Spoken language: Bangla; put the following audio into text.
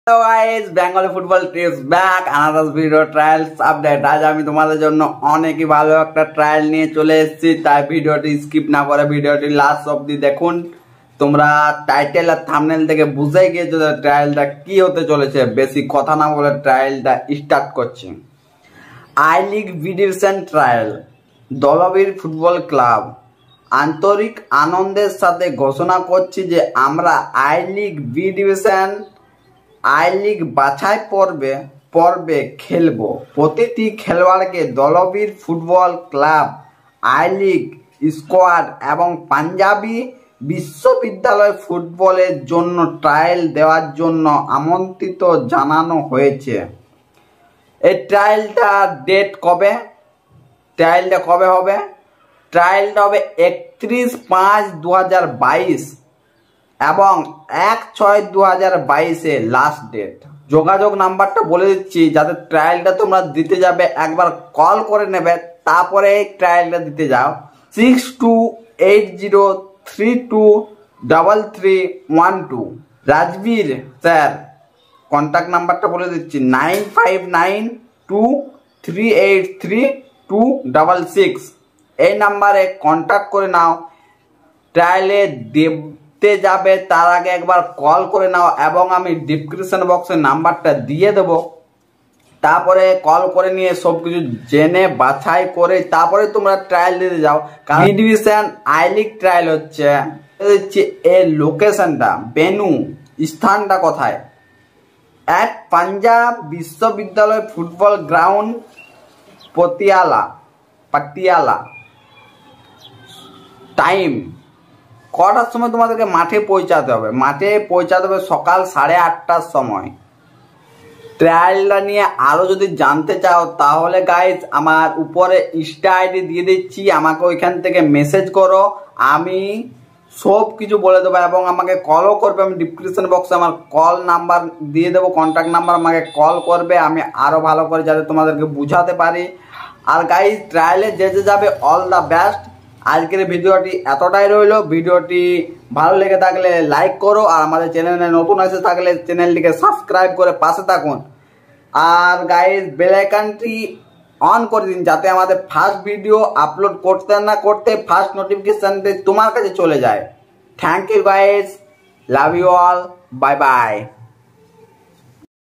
Hello guys, Bengali football is back. Another video trials update. আজ আমি তোমাদের জন্য অনেকই ভালো একটা ট্রায়াল নিয়ে চলে এসেছি, তাই ভিডিওটি স্কিপ না করে ভিডিওটি লাস্ট অবধি দেখুন। তোমরা টাইটেল আর থাম্বনেল থেকে বুঝে গিয়েছো যে ট্রায়ালটা কি হতে চলেছে। বেশি কথা না বলে ট্রায়ালটা স্টার্ট করছি। I league B division trial, Dalbir football club আন্তরিক আনন্দের সাথে ঘোষণা করছি যে আমরা I league B division I league বাছাই পর্বে খেলব। প্রতিটি খেলোয়াড়কে Dalbir football club, I league squad এবং পাঞ্জাবি বিশ্ববিদ্যালয় ফুটবলের জন্য ট্রায়াল দেওয়ার জন্য আমন্ত্রিত জানানো হয়েছে। এই ট্রায়ালটা ডেট কবে? ট্রায়ালটা কবে হবে? ট্রায়ালটা হবে 31/5/2022 এবং 1/6/2022 লাস্ট ডেট। যোগাযোগ নাম্বারটা বলে দিচ্ছি, যাতে ট্রায়ালটা তোমরা দিতে যাবে একবার কল করে নেবে, তারপরে এই ট্রায়ালটা দিতে যাও। 6280323312। রাজবীর স্যার, কন্ট্যাক্ট নাম্বারটা বলে দিচ্ছি 9592383266। এই নাম্বারে কন্ট্যাক্ট করে নাও। ট্রায়ালে দেখতে যাবে তার আগে একবার কল করে নাও এবং আমি ডিসক্রিপশন বক্সে নাম্বারটা দিয়ে দেবো। তারপরে কল করে নিয়ে সব কিছু জেনে বাছাই করে তারপরে তোমরা ট্রায়াল দিতে যাও। কারণ B division I league trial হচ্ছে এর লোকেশনটা, বেনু স্থানটা কোথায়? এক পাঞ্জাব বিশ্ববিদ্যালয় ফুটবল গ্রাউন্ড, পাটিয়ালা। টাইম কটার সময় তোমাদেরকে মাঠে পৌঁছাতে হবে? মাঠে পৌঁছাতে হবে সকাল 8:30টার সময়। ট্রায়ালটা নিয়ে আরও যদি জানতে চাও তাহলে গাইজ আমার উপরে ইনস্টা আইডি দিয়ে দিচ্ছি, আমাকে ওইখান থেকে মেসেজ করো, আমি সব কিছু বলে দেবো এবং আমাকে কলও করবে। আমি ডিসক্রিপশন বক্সে আমার কল নাম্বার দিয়ে দেবো, কন্ট্যাক্ট নাম্বার, আমাকে কল করবে, আমি আরও ভালো করে যাতে তোমাদেরকে বুঝাতে পারি। আর গাইজ ট্রায়ালে যে যাবে অল দ্য বেস্ট। আজকের ভিডিওটি এতটাই রইল। ভিডিওটি ভালো লেগে থাকলে লাইক করো, আর আমাদের চ্যানেলে নতুন এসে থাকলে চ্যানেলটিকে সাবস্ক্রাইব করে পাশে থাকুন। আর গাইজ বেল আইকনটি অন করে দিন, যাতে আমাদের ফার্স্ট ভিডিও আপলোড করতে না করতে ফার্স্ট নোটিফিকেশনটি তোমার কাছে চলে যায়। Thank you guys, love you all, bye by.